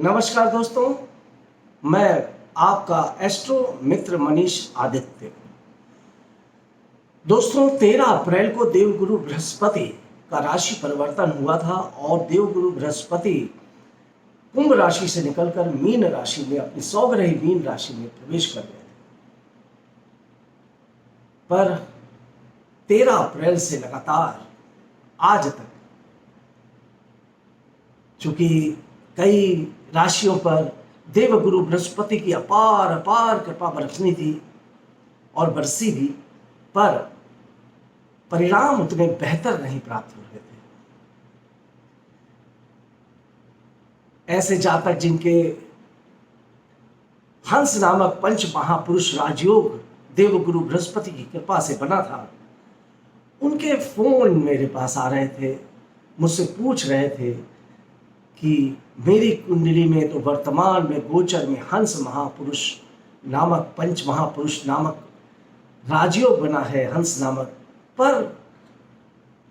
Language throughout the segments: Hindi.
नमस्कार दोस्तों, मैं आपका एस्ट्रो मित्र मनीष आदित्य। दोस्तों, 13 अप्रैल को देवगुरु बृहस्पति का राशि परिवर्तन हुआ था और देवगुरु बृहस्पति कुंभ राशि से निकलकर मीन राशि में अपनी सौग्रही मीन राशि में प्रवेश कर गए थे। पर 13 अप्रैल से लगातार आज तक, चूंकि कई राशियों पर देवगुरु बृहस्पति की अपार अपार कृपा बरसनी थी और बरसी भी, पर परिणाम उतने बेहतर नहीं प्राप्त हो रहे थे। ऐसे जातक जिनके हंस नामक पंच महापुरुष राजयोग देवगुरु बृहस्पति की कृपा से बना था, उनके फोन मेरे पास आ रहे थे, मुझसे पूछ रहे थे कि मेरी कुंडली में तो वर्तमान में गोचर में हंस महापुरुष नामक पंच महापुरुष नामक राजयोग बना है, हंस नामक, पर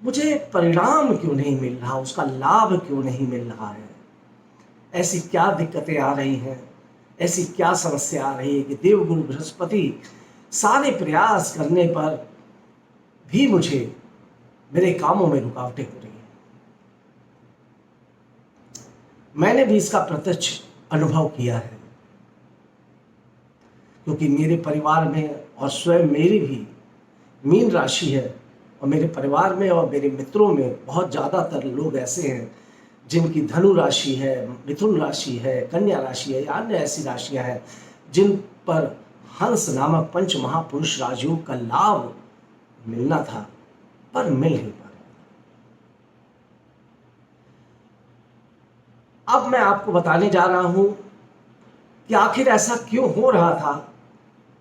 मुझे परिणाम क्यों नहीं मिल रहा, उसका लाभ क्यों नहीं मिल रहा है। ऐसी क्या दिक्कतें आ रही हैं, ऐसी क्या समस्या आ रही है कि देवगुरु बृहस्पति सारे प्रयास करने पर भी मुझे मेरे कामों में रुकावटें हो रही हैं। मैंने भी इसका प्रत्यक्ष अनुभव किया है, क्योंकि मेरे परिवार में और स्वयं मेरी भी मीन राशि है और मेरे परिवार में और मेरे मित्रों में बहुत ज़्यादातर लोग ऐसे हैं जिनकी धनु राशि है, मिथुन राशि है, कन्या राशि है या अन्य ऐसी राशियां हैं जिन पर हंस नामक पंच महापुरुष राजयोग का लाभ मिलना था, पर मिल नहीं पा रहा। अब मैं आपको बताने जा रहा हूं कि आखिर ऐसा क्यों हो रहा था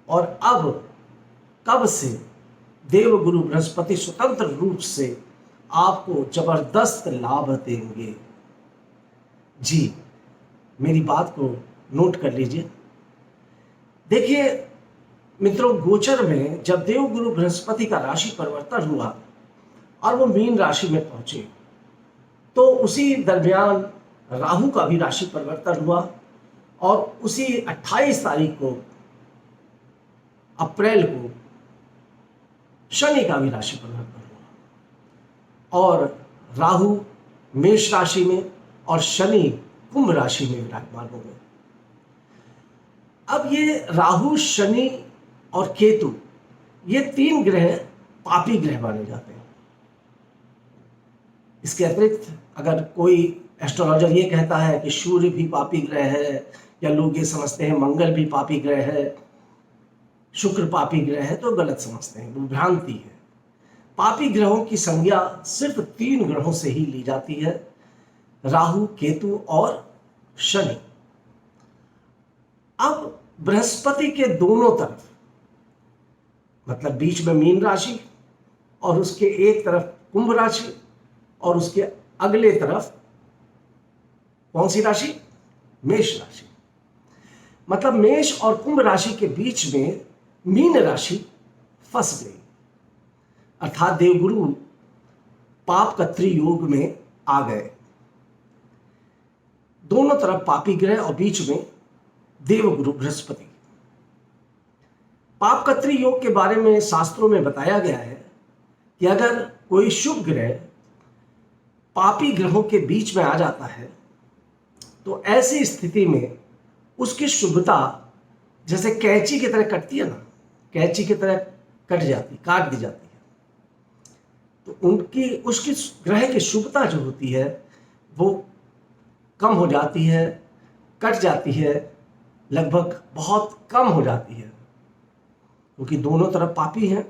और अब कब से देवगुरु बृहस्पति स्वतंत्र रूप से आपको जबरदस्त लाभ देंगे। जी, मेरी बात को नोट कर लीजिए। देखिए मित्रों, गोचर में जब देवगुरु बृहस्पति का राशि परिवर्तन हुआ और वो मीन राशि में पहुंचे, तो उसी दरमियान राहु का भी राशि परिवर्तन हुआ और उसी 28 तारीख को अप्रैल को शनि का भी राशि परिवर्तन हुआ और राहु मेष राशि में और शनि कुंभ राशि में विराजमान हो गए। अब ये राहु, शनि और केतु, ये 3 ग्रह पापी ग्रह माने जाते हैं। इसके अतिरिक्त अगर कोई एस्ट्रोलॉजर ये कहता है कि सूर्य भी पापी ग्रह है, या लोग ये समझते हैं मंगल भी पापी ग्रह है, शुक्र पापी ग्रह है, तो गलत समझते हैं, वो भ्रांति है। पापी ग्रहों की संज्ञा सिर्फ 3 ग्रहों से ही ली जाती है, राहु, केतु और शनि। अब बृहस्पति के दोनों तरफ, मतलब बीच में मीन राशि और उसके एक तरफ कुंभ राशि और उसके अगले तरफ कौन सी राशि? मेष राशि। मतलब मेष और कुंभ राशि के बीच में मीन राशि फंस गई, अर्थात देवगुरु पाप कत्री योग में आ गए। दोनों तरफ पापी ग्रह और बीच में देवगुरु बृहस्पति। पाप कत्री योग के बारे में शास्त्रों में बताया गया है कि अगर कोई शुभ ग्रह पापी ग्रहों के बीच में आ जाता है तो ऐसी स्थिति में उसकी शुभता जैसे कैंची की तरह कटती है ना, कैंची की तरह कट जाती, काट दी जाती है। तो उसकी ग्रह की शुभता जो होती है वो कम हो जाती है, कट जाती है, लगभग बहुत कम हो जाती है, क्योंकि दोनों तरफ पापी हैं।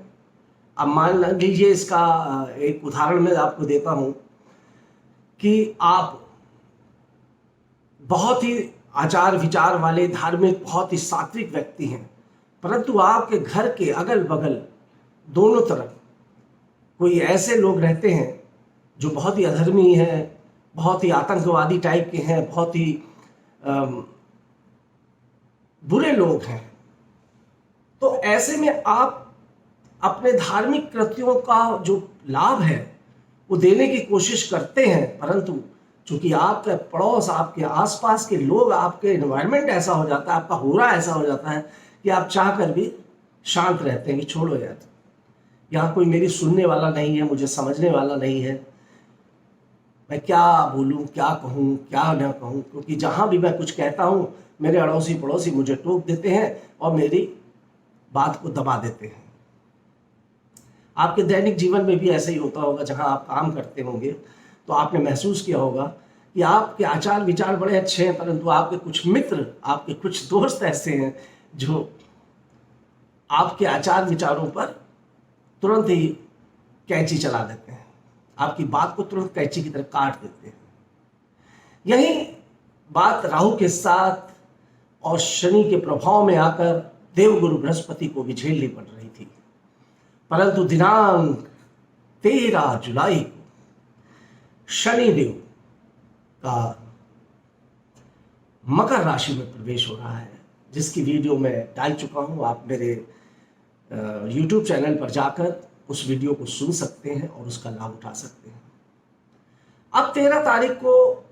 अब मान लीजिए, इसका एक उदाहरण मैं आपको देता हूं कि आप बहुत ही आचार विचार वाले, धार्मिक, बहुत ही सात्विक व्यक्ति हैं, परंतु आपके घर के अगल बगल दोनों तरफ कोई ऐसे लोग रहते हैं जो बहुत ही अधर्मी हैं, बहुत ही आतंकवादी टाइप के हैं, बहुत ही बुरे लोग हैं। तो ऐसे में आप अपने धार्मिक कृत्यों का जो लाभ है वो देने की कोशिश करते हैं, परंतु क्योंकि आपका पड़ोस, आपके आसपास के लोग, आपके एनवायरनमेंट ऐसा हो जाता है, आपका होरा ऐसा हो जाता है कि आप चाह कर भी शांत रहते हैं कि छोड़ो यार, यहाँ कोई मेरी सुनने वाला नहीं है, मुझे समझने वाला नहीं है, मैं क्या बोलूँ, क्या कहूँ, क्या ना कहूँ। क्योंकि जहाँ भी मैं कुछ कहता हूँ मेरे अड़ोसी पड़ोसी मुझे टोक देते हैं और मेरी बात को दबा देते हैं। आपके दैनिक जीवन में भी ऐसा ही होता होगा। जहाँ आप काम करते होंगे तो आपने महसूस किया होगा कि आपके आचार विचार बड़े अच्छे हैं, परंतु आपके कुछ मित्र, आपके कुछ दोस्त ऐसे हैं जो आपके आचार विचारों पर तुरंत ही कैंची चला देते हैं, आपकी बात को तुरंत कैंची की तरह काट देते हैं। यही बात राहु के साथ और शनि के प्रभाव में आकर देवगुरु बृहस्पति को भी झेलनी पड़ रही थी। परंतु दिनांक 13 जुलाई को शनिदेव का मकर राशि में प्रवेश हो रहा है, जिसकी वीडियो मैं डाल चुका हूं। आप मेरे YouTube चैनल पर जाकर उस वीडियो को सुन सकते हैं और उसका लाभ उठा सकते हैं। अब 13 तारीख को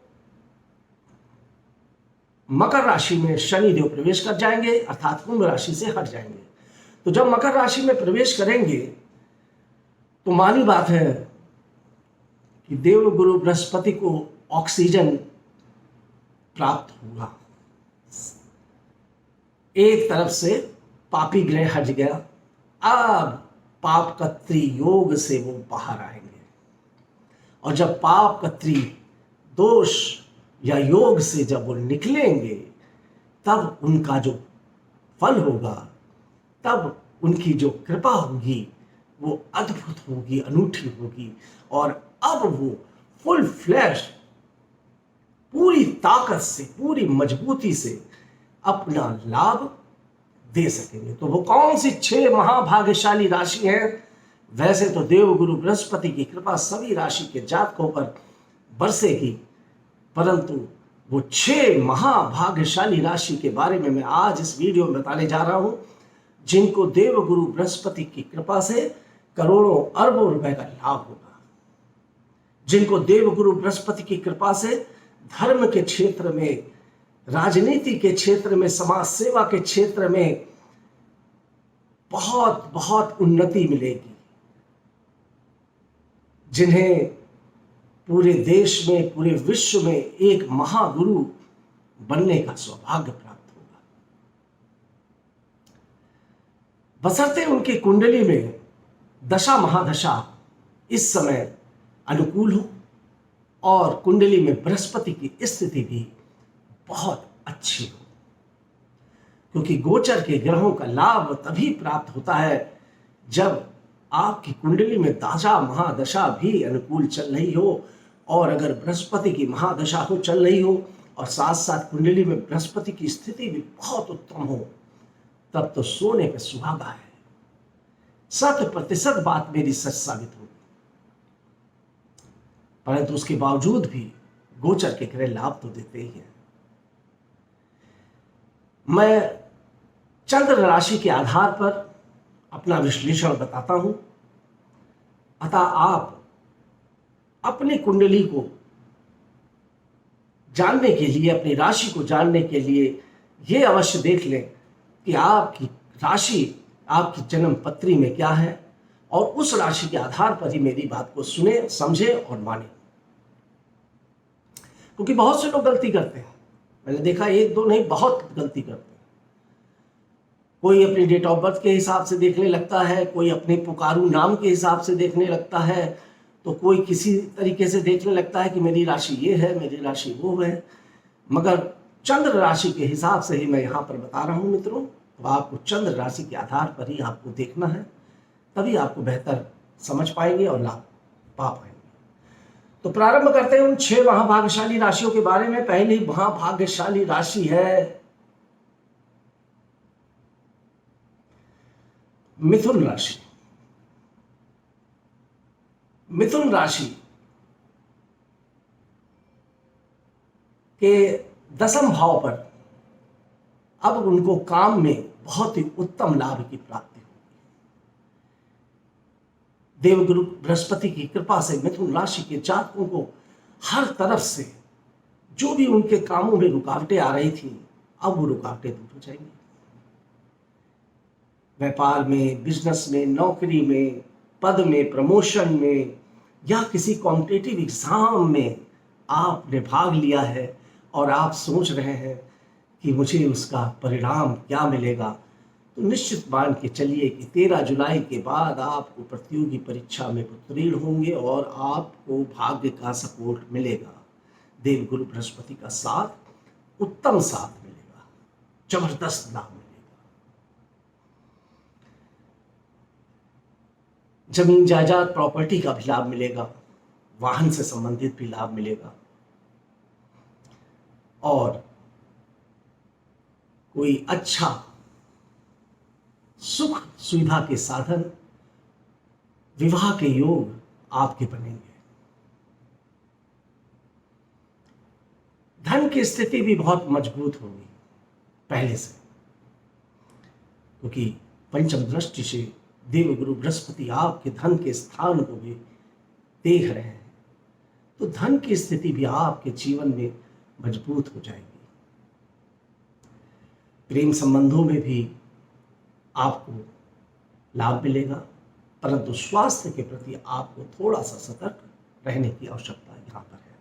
मकर राशि में शनिदेव प्रवेश कर जाएंगे, अर्थात कुंभ राशि से हट जाएंगे। तो जब मकर राशि में प्रवेश करेंगे तो मानी बात है कि देवगुरु बृहस्पति को ऑक्सीजन प्राप्त होगा। एक तरफ से पापी ग्रह हट गया, अब पापकत्री योग से वो बाहर आएंगे। और जब पापकत्री दोष या योग से जब वो निकलेंगे तब उनका जो फल होगा, तब उनकी जो कृपा होगी वो अद्भुत होगी, अनूठी होगी। और अब वो फुल फ्लैश पूरी ताकत से, पूरी मजबूती से अपना लाभ दे सकेंगे। तो वो कौन सी 6 महाभाग्यशाली राशि हैं? वैसे तो देवगुरु बृहस्पति की कृपा सभी राशि के जातकों पर बरसेगी, परंतु वो 6 महाभाग्यशाली राशि के बारे में मैं आज इस वीडियो में बताने जा रहा हूं, जिनको देवगुरु बृहस्पति की कृपा से करोड़ों अरबों रुपए का लाभ होगा, जिनको देवगुरु बृहस्पति की कृपा से धर्म के क्षेत्र में, राजनीति के क्षेत्र में, समाज सेवा के क्षेत्र में बहुत बहुत उन्नति मिलेगी, जिन्हें पूरे देश में, पूरे विश्व में एक महागुरु बनने का सौभाग्य प्राप्त होगा, बशर्ते उनकी कुंडली में दशा महादशा इस समय अनुकूल हो और कुंडली में बृहस्पति की स्थिति भी बहुत अच्छी हो। क्योंकि गोचर के ग्रहों का लाभ तभी प्राप्त होता है जब आपकी कुंडली में दशा महादशा भी अनुकूल चल रही हो, और अगर बृहस्पति की महादशा हो चल रही हो और साथ साथ कुंडली में बृहस्पति की स्थिति भी बहुत उत्तम हो, तब तो सोने पे सुहागा है। 100% बात मेरी सच साबित होगी। परंतु उसके बावजूद भी गोचर के ग्रह लाभ तो देते ही हैं। मैं चंद्र राशि के आधार पर अपना विश्लेषण बताता हूं, अतः आप अपनी कुंडली को जानने के लिए, अपनी राशि को जानने के लिए यह अवश्य देख लें कि आपकी राशि, आपकी जन्म पत्री में क्या है, और उस राशि के आधार पर ही मेरी बात को सुने, समझे और माने। क्योंकि बहुत से लोग गलती करते हैं, मैंने देखा, एक दो नहीं, बहुत गलती करते हैं। कोई अपनी डेट ऑफ बर्थ के हिसाब से देखने लगता है, कोई अपने पुकारू नाम के हिसाब से देखने लगता है, तो कोई किसी तरीके से देखने लगता है कि मेरी राशि ये है, मेरी राशि वो है। मगर चंद्र राशि के हिसाब से ही मैं यहाँ पर बता रहा हूँ मित्रों। तो आपको चंद्र राशि के आधार पर ही आपको देखना है, तभी आपको बेहतर समझ पाएंगे और लाभ पा पाएंगे। तो प्रारंभ करते हैं उन 6 महाभाग्यशाली राशियों के बारे में। पहली महाभाग्यशाली राशि है मिथुन राशि। मिथुन राशि के 10वें भाव पर अब उनको काम में बहुत ही उत्तम लाभ की प्राप्ति होगी। देवगुरु बृहस्पति की कृपा से मिथुन राशि के जातकों को हर तरफ से जो भी उनके कामों में रुकावटें आ रही थी, अब वो रुकावटें दूर हो जाएंगी। व्यापार में, बिजनेस में, नौकरी में, पद में, प्रमोशन में, या किसी कॉम्पिटिटिव एग्जाम में आपने भाग लिया है और आप सोच रहे हैं कि मुझे उसका परिणाम क्या मिलेगा, तो निश्चित मान के चलिए कि 13 जुलाई के बाद आपको प्रतियोगी परीक्षा में उत्तीर्ण होंगे और आपको भाग्य का सपोर्ट मिलेगा। देवगुरु बृहस्पति का साथ, उत्तम साथ मिलेगा, जबरदस्त लाभ मिलेगा। जमीन जायदाद प्रॉपर्टी का भी लाभ मिलेगा, वाहन से संबंधित भी लाभ मिलेगा, और कोई अच्छा सुख सुविधा के साधन, विवाह के योग आपके बनेंगे। धन की स्थिति भी बहुत मजबूत होगी पहले से, क्योंकि पंचम दृष्टि से देवगुरु बृहस्पति आपके धन के स्थान को भी देख रहे हैं, तो धन की स्थिति भी आपके जीवन में मजबूत हो जाएगी। प्रेम संबंधों में भी आपको लाभ मिलेगा, परंतु स्वास्थ्य के प्रति आपको थोड़ा सा सतर्क रहने की आवश्यकता यहां पर है।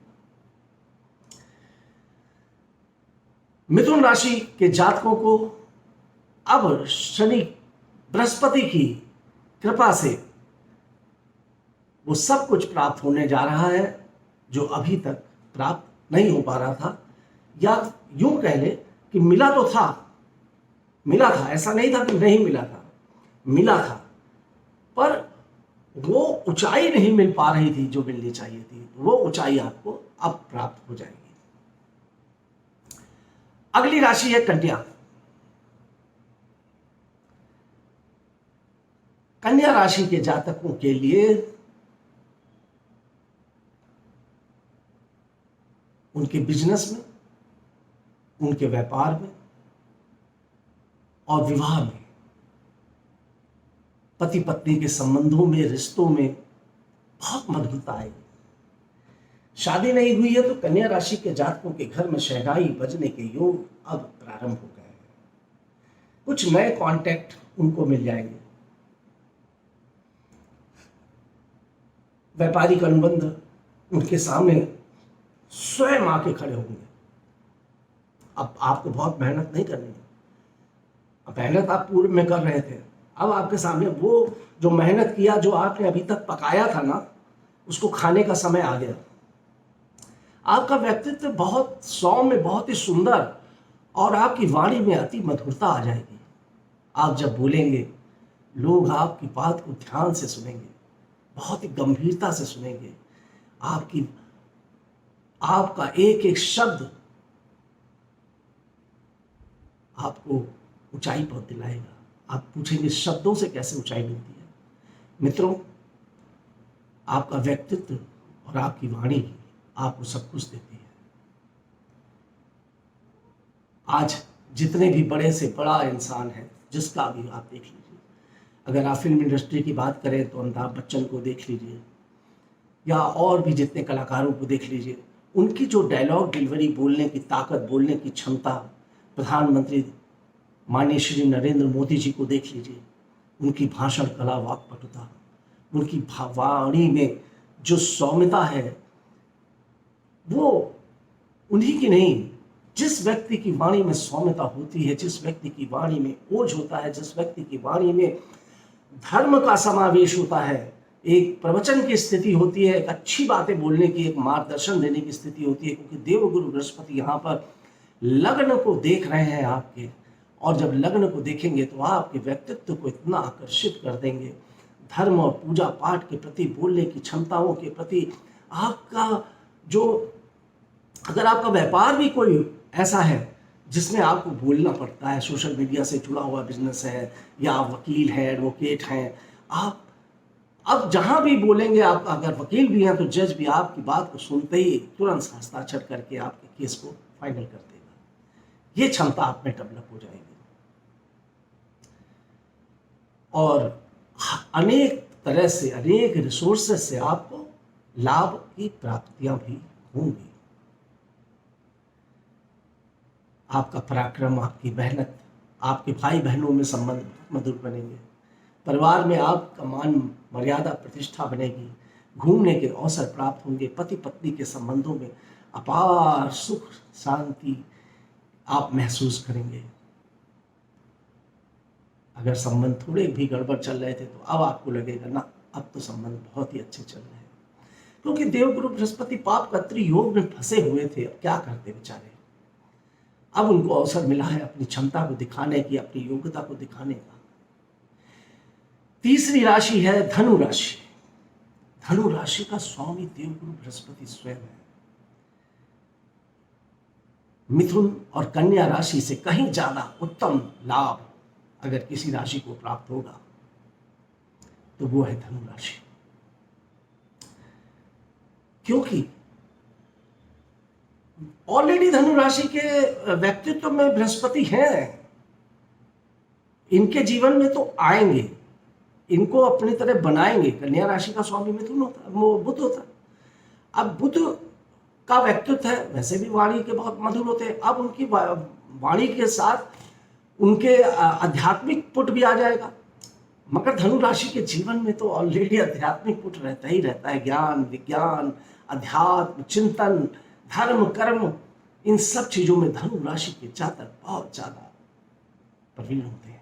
मिथुन राशि के जातकों को अब शनि बृहस्पति की कृपा से वो सब कुछ प्राप्त होने जा रहा है जो अभी तक प्राप्त नहीं हो पा रहा था, या यूं कह ले कि मिला तो था, मिला था, ऐसा नहीं था कि नहीं मिला था, मिला था, पर वो ऊंचाई नहीं मिल पा रही थी जो मिलनी चाहिए थी। वो ऊंचाई आपको अब प्राप्त हो जाएगी। अगली राशि है कन्या। कन्या राशि के जातकों के लिए उनके बिजनेस में, उनके व्यापार में और विवाह में, पति पत्नी के संबंधों में, रिश्तों में बहुत मधुरता आएगी। शादी नहीं हुई है तो कन्या राशि के जातकों के घर में शहनाई बजने के योग अब प्रारंभ हो गए हैं। कुछ नए कॉन्टैक्ट उनको मिल जाएंगे। व्यापारिक अनुबंध उनके सामने स्वयं आके खड़े होंगे। अब आपको बहुत मेहनत नहीं करनी है, अब मेहनत आप पूर्व में कर रहे थे, अब आपके सामने वो जो मेहनत किया, जो आपने अभी तक पकाया था ना, उसको खाने का समय आ गया। आपका व्यक्तित्व बहुत सौम्य, बहुत ही सुंदर, और आपकी वाणी में अति मधुरता आ जाएगी। आप जब बोलेंगे लोग आपकी बात को ध्यान से सुनेंगे, बहुत ही गंभीरता से सुनेंगे। आपका एक एक शब्द आपको ऊंचाई पर दिलाएगा। आप पूछेंगे शब्दों से कैसे ऊंचाई मिलती है? मित्रों, आपका व्यक्तित्व और आपकी वाणी आपको सब कुछ देती है। आज जितने भी बड़े से बड़ा इंसान है, जिसका भी आप देख लीजिए, अगर आप फिल्म इंडस्ट्री की बात करें तो अमिताभ बच्चन को देख लीजिए, या और भी जितने कलाकारों को देख लीजिए, उनकी जो डायलॉग डिलीवरी, बोलने की ताकत, बोलने की क्षमता, प्रधानमंत्री माननीय श्री नरेंद्र मोदी जी को देख लीजिए, उनकी भाषण कला, वाक्पटुता, उनकी वाणी में जो सौम्यता है, वो उन्हीं की नहीं, जिस व्यक्ति की वाणी में सौम्यता होती है, जिस व्यक्ति की वाणी में ओज होता है, जिस व्यक्ति की वाणी में धर्म का समावेश होता है, एक प्रवचन की स्थिति होती है, एक अच्छी बातें बोलने की, एक मार्गदर्शन देने की स्थिति होती है, क्योंकि देवगुरु बृहस्पति यहाँ पर लग्न को देख रहे हैं आपके, और जब लग्न को देखेंगे तो आपके व्यक्तित्व को इतना आकर्षित कर देंगे। धर्म और पूजा पाठ के प्रति, बोलने की क्षमताओं के प्रति आपका जो, अगर आपका व्यापार भी कोई ऐसा है जिसमें आपको बोलना पड़ता है, सोशल मीडिया से जुड़ा हुआ बिजनेस है, या आप वकील हैं, एडवोकेट हैं, आप अब जहां भी बोलेंगे, आप अगर वकील भी हैं तो जज भी आपकी बात को सुनते ही तुरंत हस्ताक्षर करके आपके केस को फाइनल कर देगा। ये क्षमता आप में डेवलप हो जाएगी, और अनेक तरह से, अनेक रिसोर्सेस से आपको लाभ की प्राप्तियां भी होंगी। आपका पराक्रम, आपकी मेहनत, आपके भाई बहनों में संबंध मधुर बनेंगे। परिवार में आपका मान मर्यादा प्रतिष्ठा बनेगी। घूमने के अवसर प्राप्त होंगे। पति पत्नी के संबंधों में अपार सुख शांति आप महसूस करेंगे। अगर संबंध थोड़े भी गड़बड़ चल रहे थे तो अब आपको लगेगा ना, अब तो संबंध बहुत ही अच्छे चल रहे हैं, क्योंकि देवगुरु बृहस्पति पाप कत्री योग में फंसे हुए थे। अब क्या करते बेचारे, अब उनको अवसर मिला है अपनी क्षमता को दिखाने की, अपनी योग्यता को दिखाने का। तीसरी राशि है धनु राशि। धनु राशि का स्वामी देवगुरु बृहस्पति स्वयं है। मिथुन और कन्या राशि से कहीं ज्यादा उत्तम लाभ अगर किसी राशि को प्राप्त होगा तो वो है धनु राशि, क्योंकि ऑलरेडी धनु राशि के व्यक्तित्व में बृहस्पति हैं। इनके जीवन में तो आएंगे, इनको अपनी तरह बनाएंगे। कन्या राशि का स्वामी मिथुन होता है, वो बुध होता है। अब बुध का व्यक्तित्व है, वैसे भी वाणी के बहुत मधुर होते हैं। अब उनकी वाणी के साथ उनके आध्यात्मिक पुट भी आ जाएगा। मकर धनु राशि के जीवन में तो ऑलरेडी आध्यात्मिक पुट रहता ही रहता है। ज्ञान विज्ञान अध्यात्म चिंतन धर्म कर्म, इन सब चीजों में धनु राशि के जातक बहुत ज्यादा प्रवीण होते हैं।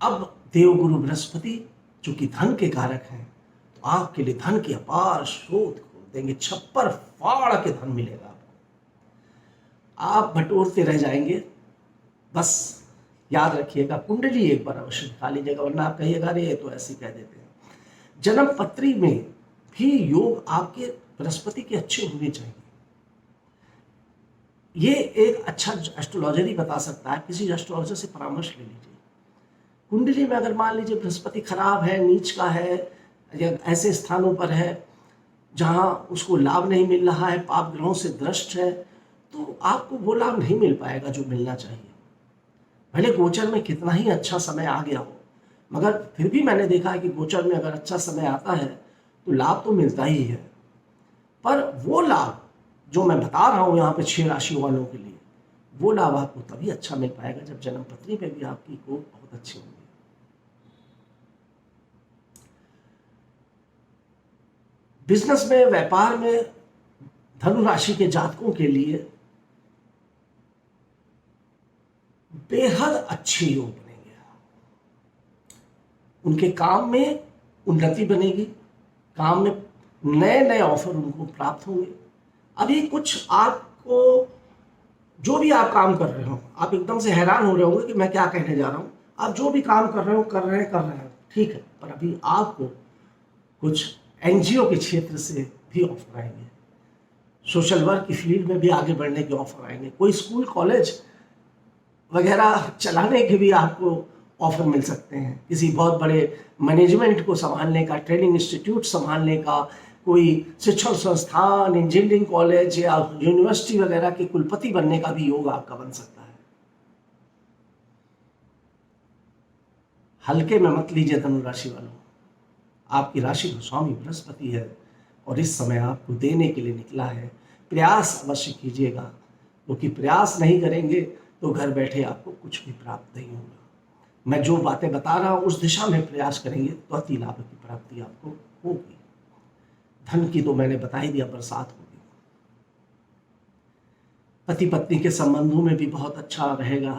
अब देवगुरु बृहस्पति चूंकि धन के कारक हैं, तो आपके लिए धन की अपार स्रोत खोल देंगे। छप्पर फाड़ के धन मिलेगा आपको, आप बटोरते रह जाएंगे। बस याद रखिएगा, कुंडली एक बार अवश्य दिखा लीजिएगा, वरना आप कहिएगा अरे ये तो ऐसे ही कह देते हैं। जन्म पत्री में भी योग आपके बृहस्पति के अच्छे होने चाहिए। ये एक अच्छा एस्ट्रोलॉजर ही बता सकता है, किसी एस्ट्रोलॉजर से परामर्श ले लीजिए। कुंडली में अगर मान लीजिए बृहस्पति खराब है, नीच का है, या ऐसे स्थानों पर है जहां उसको लाभ नहीं मिल रहा है, पाप ग्रहों से दृष्ट है, तो आपको वो लाभ नहीं मिल पाएगा जो मिलना चाहिए। भले गोचर में कितना ही अच्छा समय आ गया हो, मगर फिर भी मैंने देखा है कि गोचर में अगर अच्छा समय आता है तो लाभ तो मिलता ही है। पर वो लाभ जो मैं बता रहा हूं यहाँ पे 6 राशियों वालों के लिए, वो लाभ आपको तभी अच्छा मिल पाएगा जब जन्म पत्री में भी आपकी को बहुत अच्छी होगी। बिजनेस में, व्यापार में धनु राशि के जातकों के लिए बेहद अच्छे योग बनेंगे। उनके काम में उन्नति बनेगी, काम में नए नए ऑफर उनको प्राप्त होंगे। अभी कुछ आपको जो भी आप काम कर रहे हो, आप एकदम से हैरान हो रहे होंगे कि मैं क्या कहने जा रहा हूं। आप जो भी काम कर रहे हो कर रहे हैं ठीक है, पर अभी आपको कुछ एनजीओ के क्षेत्र से भी ऑफर आएंगे, सोशल वर्क की फील्ड में भी आगे बढ़ने के ऑफर आएंगे, कोई स्कूल कॉलेज वगैरह चलाने के भी आपको ऑफर मिल सकते हैं, किसी बहुत बड़े मैनेजमेंट को संभालने का, ट्रेनिंग इंस्टीट्यूट संभालने का, कोई शिक्षण संस्थान, इंजीनियरिंग कॉलेज या यूनिवर्सिटी वगैरह के कुलपति बनने का भी योग आपका बन सकता है। हल्के में मत लीजिए धनु राशि वालों, आपकी राशि का स्वामी बृहस्पति है और इस समय आपको देने के लिए निकला है। प्रयास अवश्य कीजिएगा, क्योंकि प्रयास नहीं करेंगे तो घर बैठे आपको कुछ भी प्राप्त नहीं होगा। मैं जो बातें बता रहा हूं उस दिशा में प्रयास करेंगे तो अति लाभ की प्राप्ति आपको होगी। धन की तो मैंने बता ही दिया, बरसात होगी। पति पत्नी के संबंधों में भी बहुत अच्छा रहेगा।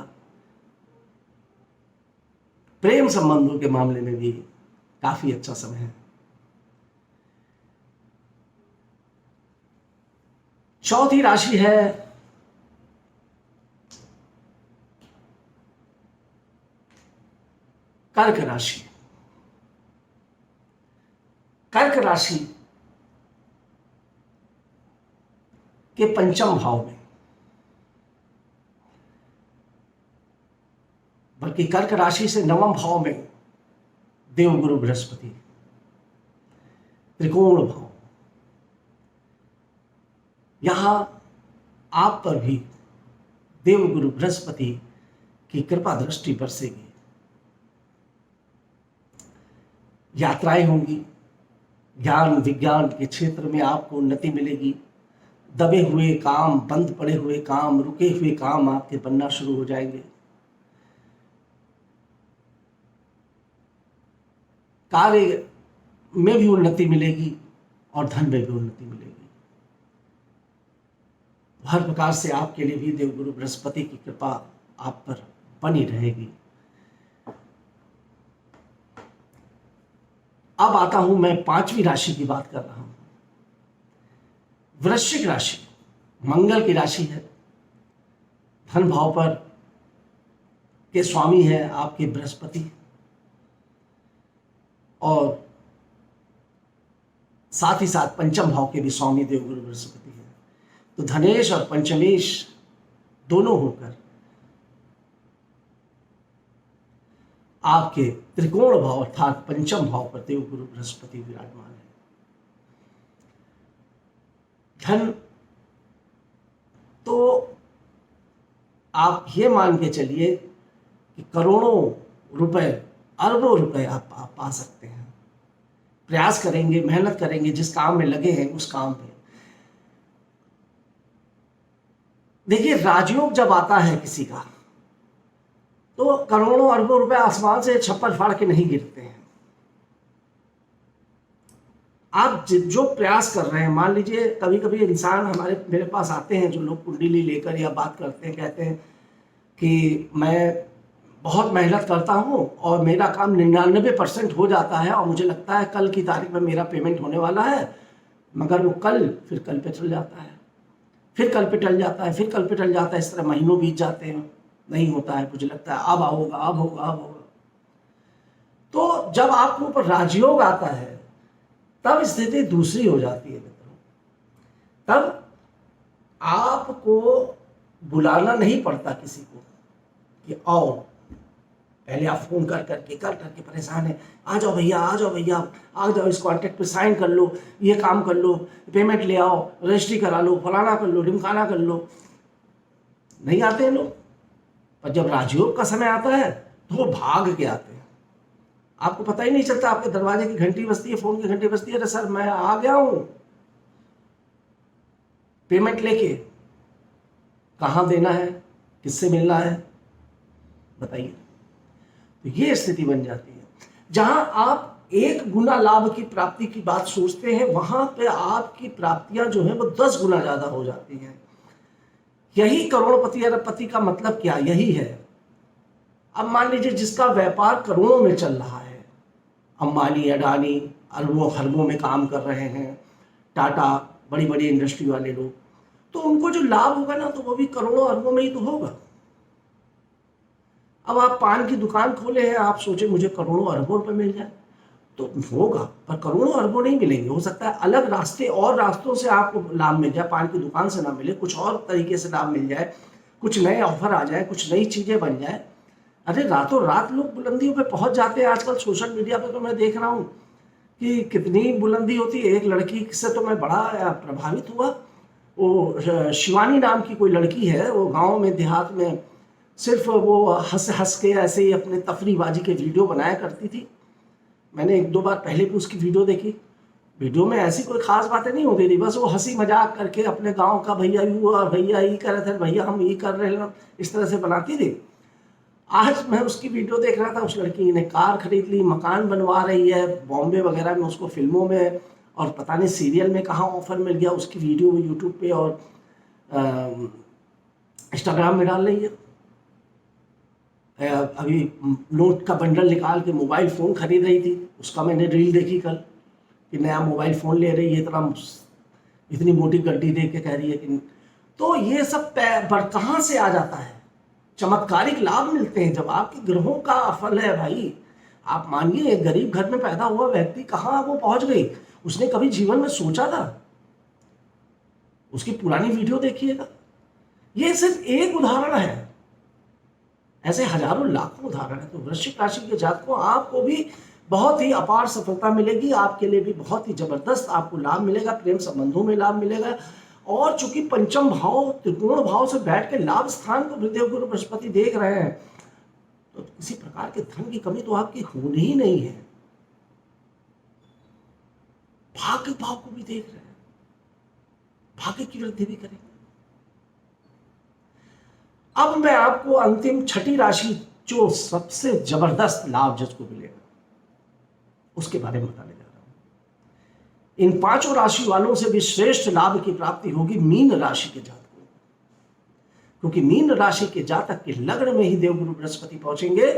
प्रेम संबंधों के मामले में भी काफी अच्छा समय है। चौथी राशि है कर्क राशि। कर्क राशि के पंचम भाव में, बल्कि कर्क राशि से नवम भाव में देवगुरु बृहस्पति, त्रिकोण भाव, यहां आप पर भी देवगुरु बृहस्पति की कृपा दृष्टि बरसेगी। यात्राएं होंगी, ज्ञान विज्ञान के क्षेत्र में आपको उन्नति मिलेगी। दबे हुए काम, बंद पड़े हुए काम, रुके हुए काम आपके बनना शुरू हो जाएंगे। कार्य में भी उन्नति मिलेगी और धन में भी उन्नति मिलेगी। हर प्रकार से आपके लिए भी देवगुरु बृहस्पति की कृपा आप पर बनी रहेगी। अब आता हूं मैं 5वीं राशि की बात कर रहा हूं। वृश्चिक राशि मंगल की राशि है। धन भाव पर के स्वामी है आपके बृहस्पति, और साथ ही साथ पंचम भाव के भी स्वामी देवगुरु बृहस्पति है। तो धनेश और पंचमेश दोनों होकर आपके त्रिकोण भाव अर्थात पंचम भाव पर देवगुरु बृहस्पति विराजमान है। धन तो आप ये मान के चलिए कि करोड़ों रुपए, अरबों रुपए आप पा सकते हैं। प्रयास करेंगे, मेहनत करेंगे, जिस काम में लगे हैं उस काम पे। देखिए, राजयोग जब आता है किसी का, तो करोड़ों अरबों रुपए आसमान से छप्पर फाड़ के नहीं गिरते हैं। आप जो प्रयास कर रहे हैं, मान लीजिए कभी कभी इंसान मेरे पास आते हैं जो लोग कुंडली लेकर या बात करते हैं, कहते हैं कि मैं बहुत मेहनत करता हूँ और मेरा काम 99% हो जाता है और मुझे लगता है कल की तारीख में मेरा पेमेंट होने वाला है, मगर वो फिर कल पे चल जाता है, फिर कल पे टल जाता है, फिर कल पे टल जाता है। इस तरह महीनों बीत जाते हैं, नहीं होता है। मुझे लगता है अब होगा, अब होगा, अब होगा। तो जब आपके ऊपर राजयोग आता है तब स्थिति दूसरी हो जाती है मित्रों। तब आपको बुलाना नहीं पड़ता किसी को कि आओ, पहले आप फोन कर करके परेशान है, आ जाओ भैया, आ जाओ भैया, आ जाओ, इस कॉन्ट्रैक्ट पे साइन कर लो, ये काम कर लो, पेमेंट ले आओ, रजिस्ट्री करा लो, फलाना कर लो, ढिमकाना कर लो। नहीं आते हैं लोग। पर जब राजयोग का समय आता है तो वो भाग के आते हैं। आपको पता ही नहीं चलता, आपके दरवाजे की घंटी बजती है, फोन की घंटी बजती है, अरे सर मैं आ गया हूं पेमेंट लेके। कहां देना है, किससे मिलना है, बताइए। तो ये स्थिति बन जाती है। जहां आप 1 गुना लाभ की प्राप्ति की बात सोचते हैं, वहां पे आपकी प्राप्तियां जो है वो 10 गुना ज्यादा हो जाती हैं। यही करोड़पति अरबपति का मतलब क्या, यही है। अब मान लीजिए जिसका व्यापार करोड़ों में चल रहा है, अंबानी, अडानी अरबों खरबों में काम कर रहे हैं, टाटा, बड़ी बड़ी इंडस्ट्री वाले लोग, तो उनको जो लाभ होगा ना, तो वो भी करोड़ों अरबों में ही तो होगा। अब आप पान की दुकान खोले हैं, आप सोचे मुझे करोड़ों अरबों रुपए मिल जाए, तो होगा, पर करोड़ों अरबों नहीं मिलेंगे। हो सकता है अलग रास्तों से आपको लाभ मिल जाए, पान की दुकान से ना मिले, कुछ और तरीके से लाभ मिल जाए, कुछ नए ऑफर आ जाए, कुछ नई चीजें बन जाए। अरे रातों रात लोग बुलंदियों पे पहुंच जाते हैं। आजकल सोशल मीडिया पे तो मैं देख रहा हूँ कि कितनी बुलंदी होती है। एक लड़की से तो मैं बड़ा प्रभावित हुआ। वो शिवानी नाम की कोई लड़की है, वो गाँव में, देहात में, सिर्फ वो हंस के ऐसे ही अपने तफरीबाजी के वीडियो बनाया करती थी। मैंने 1-2 बार पहले भी उसकी वीडियो देखी। वीडियो में ऐसी कोई खास बातें नहीं होती थी, बस वो हंसी मजाक करके अपने गांव का भैया यू और भैया ये कर रहे थे, भैया हम ये कर रहे हैं, इस तरह से बनाती थी। आज मैं उसकी वीडियो देख रहा था, उस लड़की ने कार खरीद ली, मकान बनवा रही है बॉम्बे वगैरह में, उसको फिल्मों में और पता नहीं सीरियल में कहाँ ऑफर मिल गया। उसकी वीडियो यूट्यूब पे और इंस्टाग्राम में डाल रही है। अभी नोट का बंडल निकाल के मोबाइल फ़ोन खरीद रही थी, उसका मैंने रील देखी कल कि नया मोबाइल फ़ोन ले रही है, इतनी मोटी गड्डी दे के कह रही है कि। तो ये सब कहाँ से आ जाता है, चमत्कारिक लाभ मिलते हैं जब आपके ग्रहों का फल है भाई। आप मानिए एक गरीब घर में पैदा हुआ व्यक्ति कहाँ वो पहुंच गई, उसने कभी जीवन में सोचा था? उसकी पुरानी वीडियो देखिएगा। ये सिर्फ एक उदाहरण है, ऐसे हजारों लाखों उदाहरण है। तो वृश्चिक राशि के जातकों, आपको भी बहुत ही अपार सफलता मिलेगी, आपके लिए भी बहुत ही जबरदस्त आपको लाभ मिलेगा, प्रेम संबंधों में लाभ मिलेगा। और चूंकि पंचम भाव त्रिकोण भाव से बैठ के लाभ स्थान को देवगुरु बृहस्पति देख रहे हैं, तो किसी प्रकार के धन की कमी तो आपकी होनी ही नहीं है। भाग्य भाव को भी देख रहे हैं, भाग्य की वृद्धि भी करेंगे। अब मैं आपको अंतिम छठी राशि जो सबसे जबरदस्त लाभ जिसको मिलेगा उसके बारे में बताने जा रहा हूं। इन पांचों राशि वालों से भी श्रेष्ठ लाभ की प्राप्ति होगी मीन राशि के जातकों, क्योंकि मीन राशि के जातक के लग्न में ही देवगुरु बृहस्पति पहुंचेंगे,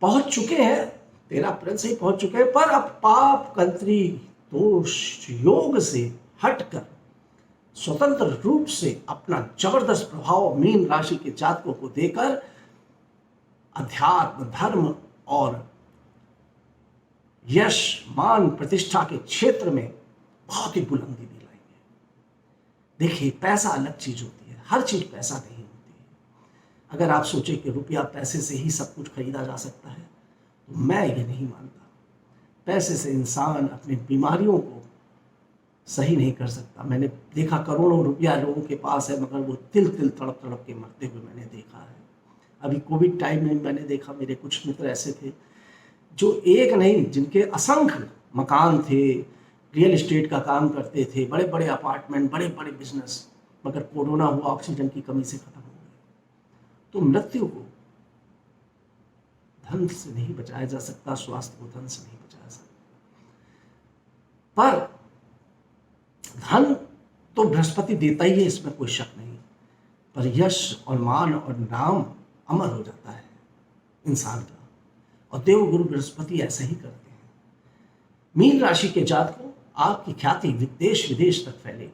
पहुंच चुके हैं, 13 अप्रैल से ही पहुंच चुके हैं, पर अब पाप कंत्री दोष योग से हटकर स्वतंत्र रूप से अपना जबरदस्त प्रभाव मीन राशि के जातकों को देकर अध्यात्म, धर्म और यश, मान, प्रतिष्ठा के क्षेत्र में बहुत ही बुलंदी भी लाएंगे। देखिए, पैसा अलग चीज होती है, हर चीज पैसा नहीं होती है। अगर आप सोचे कि रुपया पैसे से ही सब कुछ खरीदा जा सकता है, तो मैं ये नहीं मानता। पैसे से इंसान अपनी बीमारियों को सही नहीं कर सकता। मैंने देखा करोड़ों रुपया लोगों के पास है, मगर वो तिल तिल तड़प तड़प के मरते हुए मैंने देखा है। अभी कोविड टाइम में मैंने देखा, मेरे कुछ मित्र ऐसे थे जो एक नहीं, जिनके असंख्य मकान थे, रियल एस्टेट का काम करते थे, बड़े बड़े अपार्टमेंट, बड़े बड़े बिजनेस, मगर कोरोना हुआ, ऑक्सीजन की कमी से खत्म हो गए। तो मृत्यु को धन से नहीं बचाया जा सकता, स्वास्थ्य को धन से नहीं बचाया सकता, पर धन तो बृहस्पति देता ही है, इसमें कोई शक नहीं, पर यश और मान और नाम अमर हो जाता है इंसान का, और देवगुरु बृहस्पति ऐसा ही करते हैं। मीन राशि के जातकों, आपकी ख्याति देश विदेश तक फैलेगी,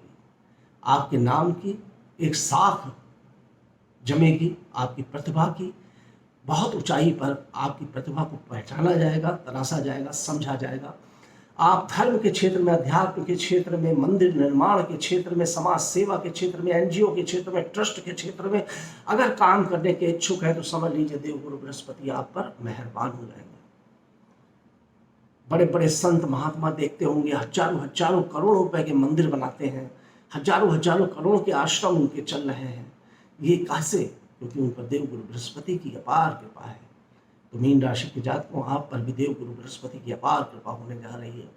आपके नाम की एक साख जमेगी, आपकी प्रतिभा की बहुत ऊंचाई पर आपकी प्रतिभा को पहचाना जाएगा, तराशा जाएगा, समझा जाएगा। आप धर्म के क्षेत्र में, अध्यात्म के क्षेत्र में, मंदिर निर्माण के क्षेत्र में, समाज सेवा के क्षेत्र में, एनजीओ के क्षेत्र में, ट्रस्ट के क्षेत्र में अगर काम करने के इच्छुक है तो समझ लीजिए देवगुरु बृहस्पति आप पर मेहरबान हो जाएंगे। बड़े बड़े संत महात्मा देखते होंगे, हजारों हजारों करोड़ों रुपए के मंदिर बनाते हैं, हजारों हजारों करोड़ के आश्रम उनके चल रहे हैं। ये कैसे? क्योंकि उन पर देवगुरु बृहस्पति की अपार कृपा है। तो मीन राशि के जातकों, आप पर भी देवगुरु बृहस्पति की अपार कृपा होने जा रही है।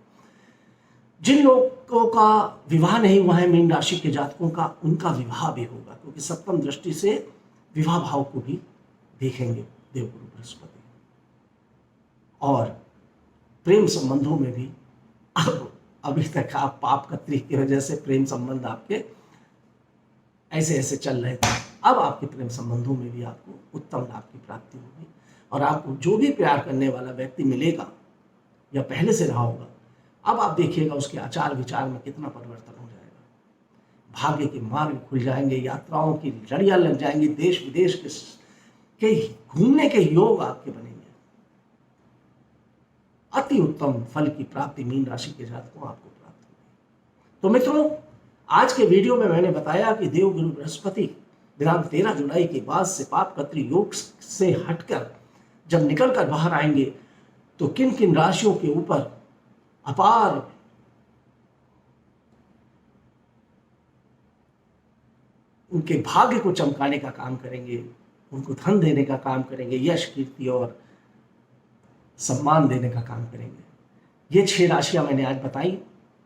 जिन लोगों का विवाह नहीं हुआ है मीन राशि के जातकों का, उनका विवाह भी होगा, क्योंकि सप्तम दृष्टि से विवाह भाव को भी देखेंगे देवगुरु बृहस्पति। और प्रेम संबंधों में भी अभी तक आप पाप कत्री की वजह से प्रेम संबंध आपके ऐसे ऐसे चल रहे थे, अब आपके प्रेम संबंधों में भी आपको उत्तम लाभ की प्राप्ति होगी, और आपको जो भी प्यार करने वाला व्यक्ति मिलेगा या पहले से रहा होगा, अब आप देखिएगा उसके आचार विचार में कितना परिवर्तन हो जाएगा। भाग्य के मार्ग खुल जाएंगे, यात्राओं की लड़ियां लग जाएंगी, देश विदेश के घूमने के योग आपके बनेंगे। अति उत्तम फल की प्राप्ति मीन राशि के जातकों आपको प्राप्त होगी। तो मित्रों, आज के वीडियो में मैंने बताया कि देवगुरु बृहस्पति दिनांक 13 जुलाई के बाद से पाप कत्री योग से हटकर जब निकल कर बाहर आएंगे तो किन किन राशियों के ऊपर अपार उनके भाग्य को चमकाने का काम करेंगे, उनको धन देने का काम करेंगे, यश, कीर्ति और सम्मान देने का काम करेंगे। ये 6 राशियां मैंने आज बताई।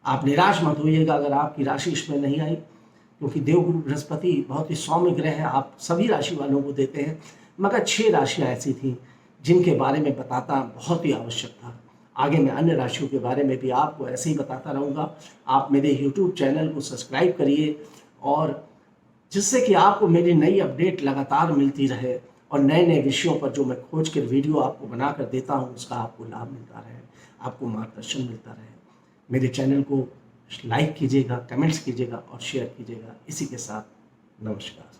आप निराश मत होइएगा अगर आपकी राशि इसमें नहीं आई, क्योंकि देवगुरु बृहस्पति बहुत ही सौम्य ग्रह हैं, आप सभी राशि वालों को देते हैं, मगर 6 राशियां ऐसी थी जिनके बारे में बताता बहुत ही आवश्यक था। आगे मैं अन्य राशियों के बारे में भी आपको ऐसे ही बताता रहूँगा। आप मेरे YouTube चैनल को सब्सक्राइब करिए, और जिससे कि आपको मेरी नई अपडेट लगातार मिलती रहे, और नए नए विषयों पर जो मैं खोज कर वीडियो आपको बना कर देता हूँ उसका आपको लाभ मिलता रहे, आपको मार्गदर्शन मिलता रहे। मेरे चैनल को लाइक कीजिएगा, कमेंट्स कीजिएगा और शेयर कीजिएगा। इसी के साथ नमस्कार।